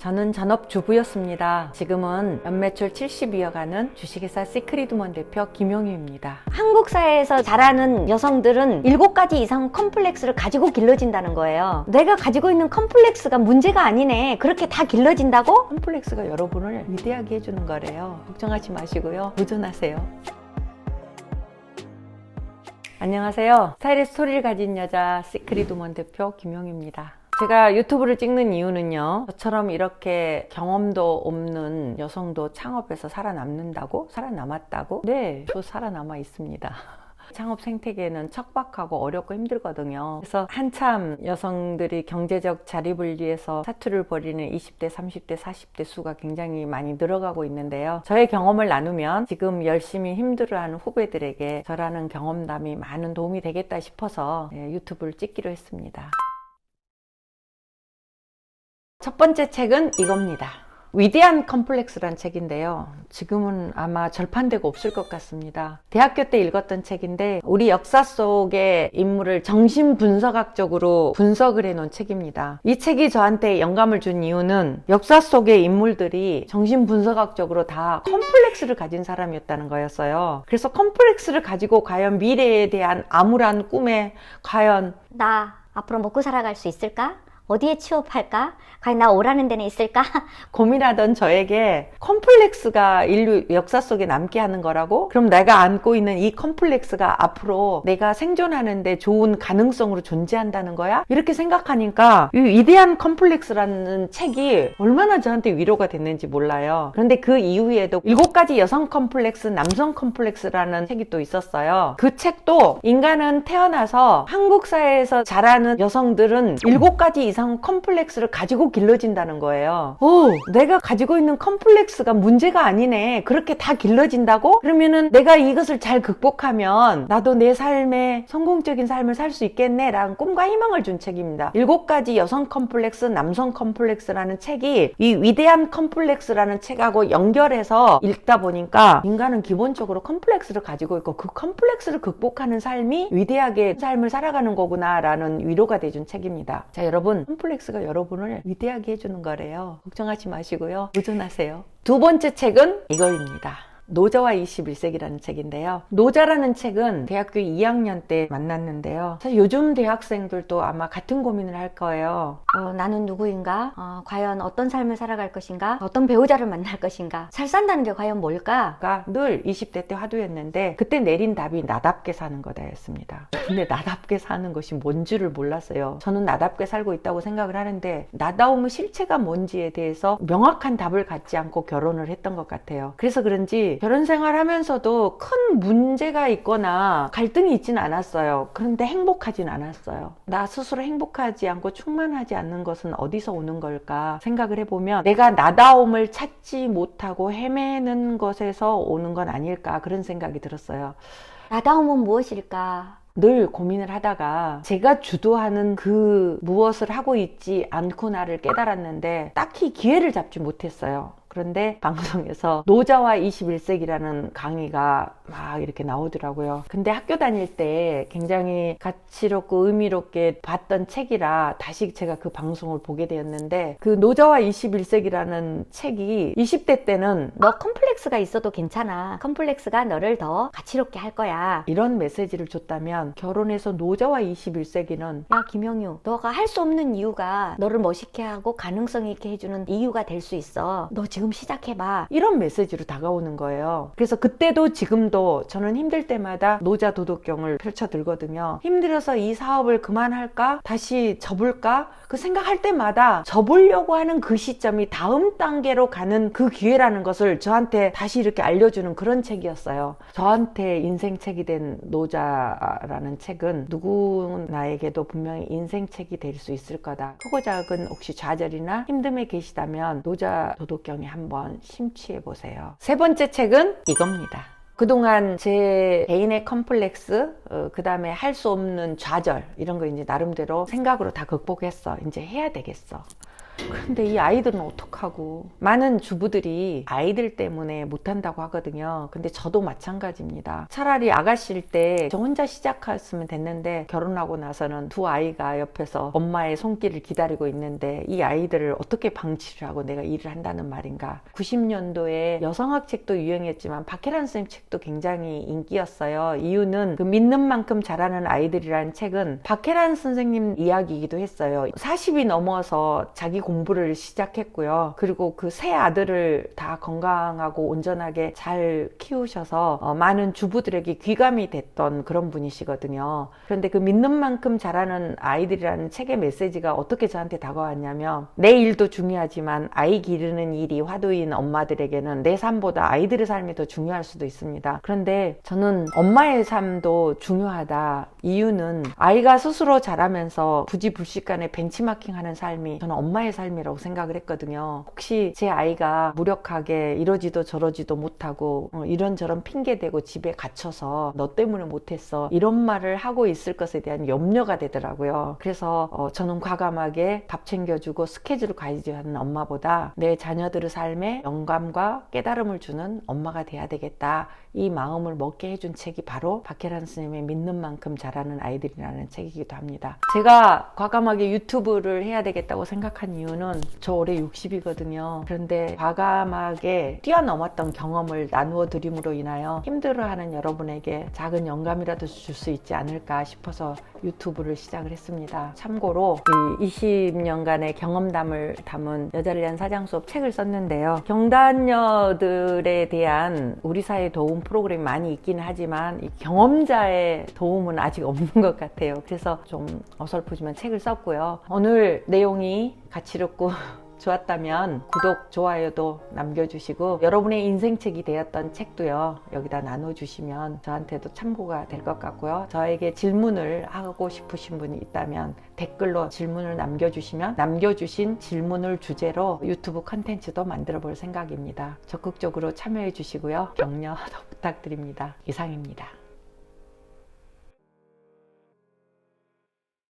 저는 전업주부였습니다. 지금은 연매출 70 이어가는 주식회사 시크릿우먼 대표 김용희입니다. 한국 사회에서 자라는 여성들은 7가지 이상 컴플렉스를 가지고 길러진다는 거예요. 내가 가지고 있는 컴플렉스가 문제가 아니네. 그렇게 다 길러진다고? 컴플렉스가 여러분을 위대하게 해주는 거래요. 걱정하지 마시고요. 도전하세요. 안녕하세요. 스타일의 스토리를 가진 여자 시크릿우먼 대표 김용희입니다. 제가 유튜브를 찍는 이유는요, 저처럼 이렇게 경험도 없는 여성도 창업해서 살아남는다고? 살아남았다고? 네, 저 살아남아 있습니다. 창업 생태계는 척박하고 어렵고 힘들거든요. 그래서 한참 여성들이 경제적 자립을 위해서 사투를 벌이는 20대, 30대, 40대 수가 굉장히 많이 늘어가고 있는데요. 저의 경험을 나누면 지금 열심히 힘들어하는 후배들에게 저라는 경험담이 많은 도움이 되겠다 싶어서 유튜브를 찍기로 했습니다. 첫 번째 책은 이겁니다. 위대한 컴플렉스란 책인데요. 지금은 아마 절판되고 없을 것 같습니다. 대학교 때 읽었던 책인데 우리 역사 속의 인물을 정신분석학적으로 분석을 해놓은 책입니다. 이 책이 저한테 영감을 준 이유는 역사 속의 인물들이 정신분석학적으로 다 컴플렉스를 가진 사람이었다는 거였어요. 그래서 컴플렉스를 가지고 과연 미래에 대한 암울한 꿈에 과연 나 앞으로 먹고 살아갈 수 있을까? 어디에 취업할까? 과연 나 오라는 데는 있을까? 고민하던 저에게 컴플렉스가 인류 역사 속에 남게 하는 거라고? 그럼 내가 안고 있는 이 컴플렉스가 앞으로 내가 생존하는데 좋은 가능성으로 존재한다는 거야? 이렇게 생각하니까 이 위대한 컴플렉스라는 책이 얼마나 저한테 위로가 됐는지 몰라요. 그런데 그 이후에도 7가지 여성 컴플렉스, 남성 컴플렉스라는 책이 또 있었어요. 그 책도 인간은 태어나서 한국 사회에서 자라는 여성들은 7가지 이상 컴플렉스를 가지고 길러진다는 거예요. 내가 가지고 있는 컴플렉스가 문제가 아니네. 그렇게 다 길러진다고? 그러면은 내가 이것을 잘 극복하면 나도 내 삶에 성공적인 삶을 살 수 있겠네 라는 꿈과 희망을 준 책입니다. 7가지 여성 컴플렉스, 남성 컴플렉스라는 책이 이 위대한 컴플렉스라는 책하고 연결해서 읽다 보니까 인간은 기본적으로 컴플렉스를 가지고 있고 그 컴플렉스를 극복하는 삶이 위대하게 삶을 살아가는 거구나 라는 위로가 돼준 책입니다. 자, 여러분, 컴플렉스가 여러분을 위대하게 해주는 거래요. 걱정하지 마시고요. 도전하세요. 두 번째 책은 이거입니다. 노자와 21세기라는 책인데요. 노자라는 책은 대학교 2학년 때 만났는데요. 사실 요즘 대학생들도 아마 같은 고민을 할 거예요. 나는 누구인가? 과연 어떤 삶을 살아갈 것인가? 어떤 배우자를 만날 것인가? 잘 산다는 게 과연 뭘까? 늘 20대 때 화두였는데 그때 내린 답이 나답게 사는 거다였습니다. 근데 나답게 사는 것이 뭔 줄을 몰랐어요. 저는 나답게 살고 있다고 생각을 하는데 나다움의 실체가 뭔지에 대해서 명확한 답을 갖지 않고 결혼을 했던 것 같아요. 그래서 그런지 결혼 생활하면서도 큰 문제가 있거나 갈등이 있지는 않았어요. 그런데 행복하진 않았어요. 나 스스로 행복하지 않고 충만하지 않는 것은 어디서 오는 걸까 생각을 해보면 내가 나다움을 찾지 못하고 헤매는 것에서 오는 건 아닐까 그런 생각이 들었어요. 나다움은 무엇일까? 늘 고민을 하다가 제가 주도하는 그 무엇을 하고 있지 않구나를 깨달았는데 딱히 기회를 잡지 못했어요. 그런데 방송에서 노자와 21세기라는 강의가 막 이렇게 나오더라고요. 근데 학교 다닐 때 굉장히 가치롭고 의미롭게 봤던 책이라 다시 제가 그 방송을 보게 되었는데 그 노자와 21세기라는 책이 20대 때는 너 컴플렉스가 있어도 괜찮아. 컴플렉스가 너를 더 가치롭게 할 거야. 이런 메시지를 줬다면 결혼해서 노자와 21세기는 야, 김영유, 너가 할 수 없는 이유가 너를 멋있게 하고 가능성 있게 해주는 이유가 될 수 있어. 너 지금 시작해봐. 이런 메시지로 다가오는 거예요. 그래서 그때도 지금도 저는 힘들 때마다 노자 도덕경을 펼쳐 들거든요. 힘들어서 이 사업을 그만할까? 다시 접을까? 그 생각할 때마다 접으려고 하는 그 시점이 다음 단계로 가는 그 기회라는 것을 저한테 다시 이렇게 알려주는 그런 책이었어요. 저한테 인생책이 된 노자라는 책은 누구나에게도 분명히 인생책이 될 수 있을 거다. 크고 작은 혹시 좌절이나 힘듦에 계시다면 노자 도덕경에 한번 심취해 보세요. 세 번째 책은 이겁니다. 그동안 제 개인의 컴플렉스, 그 다음에 할 수 없는 좌절 이런 거 이제 나름대로 생각으로 다 극복했어. 이제 해야 되겠어. 근데 이 아이들은 어떡하지? 무력하고 많은 주부들이 아이들 때문에 못한다고 하거든요. 근데 저도 마찬가지입니다. 차라리 아가씨일 때 저 혼자 시작했으면 됐는데 결혼하고 나서는 두 아이가 옆에서 엄마의 손길을 기다리고 있는데 이 아이들을 어떻게 방치를 하고 내가 일을 한다는 말인가. 90년도에 여성학 책도 유행했지만 박혜란 선생님 책도 굉장히 인기였어요. 이유는 그 믿는 만큼 자라는 아이들이라는 책은 박혜란 선생님 이야기이기도 했어요. 40이 넘어서 자기 공부를 시작했고요. 그리고 그 세 아들을 다 건강하고 온전하게 잘 키우셔서 많은 주부들에게 귀감이 됐던 그런 분이시거든요. 그런데 그 믿는 만큼 자라는 아이들이라는 책의 메시지가 어떻게 저한테 다가왔냐면 내 일도 중요하지만 아이 기르는 일이 화두인 엄마들에게는 내 삶보다 아이들의 삶이 더 중요할 수도 있습니다. 그런데 저는 엄마의 삶도 중요하다. 이유는 아이가 스스로 자라면서 부지불식간에 벤치마킹하는 삶이 저는 엄마의 삶이라고 생각을 했거든요. 혹시 제 아이가 무력하게 이러지도 저러지도 못하고 이런저런 핑계대고 집에 갇혀서 너 때문에 못했어 이런 말을 하고 있을 것에 대한 염려가 되더라고요. 그래서 저는 과감하게 밥 챙겨주고 스케줄을 가지하는 엄마보다 내 자녀들의 삶에 영감과 깨달음을 주는 엄마가 돼야 되겠다. 이 마음을 먹게 해준 책이 바로 박혜란 선생님의 믿는 만큼 자라는 아이들이라는 책이기도 합니다. 제가 과감하게 유튜브를 해야 되겠다고 생각한 이유는 저 올해 60이거든요. 그런데 과감하게 뛰어넘었던 경험을 나누어 드림으로 인하여 힘들어하는 여러분에게 작은 영감이라도 줄 수 있지 않을까 싶어서 유튜브를 시작을 했습니다. 참고로 이 20년간의 경험담을 담은 여자를 위한 사장 수업 책을 썼는데요. 경단녀들에 대한 우리 사회의 도움 프로그램이 많이 있기는 하지만 이 경험자의 도움은 아직 없는 것 같아요. 그래서 좀 어설프지만 책을 썼고요. 오늘 내용이 가치롭고 좋았다면 구독, 좋아요도 남겨주시고 여러분의 인생책이 되었던 책도요 여기다 나눠주시면 저한테도 참고가 될 것 같고요. 저에게 질문을 하고 싶으신 분이 있다면 댓글로 질문을 남겨주시면 남겨주신 질문을 주제로 유튜브 컨텐츠도 만들어 볼 생각입니다. 적극적으로 참여해 주시고요. 격려도 부탁드립니다. 이상입니다.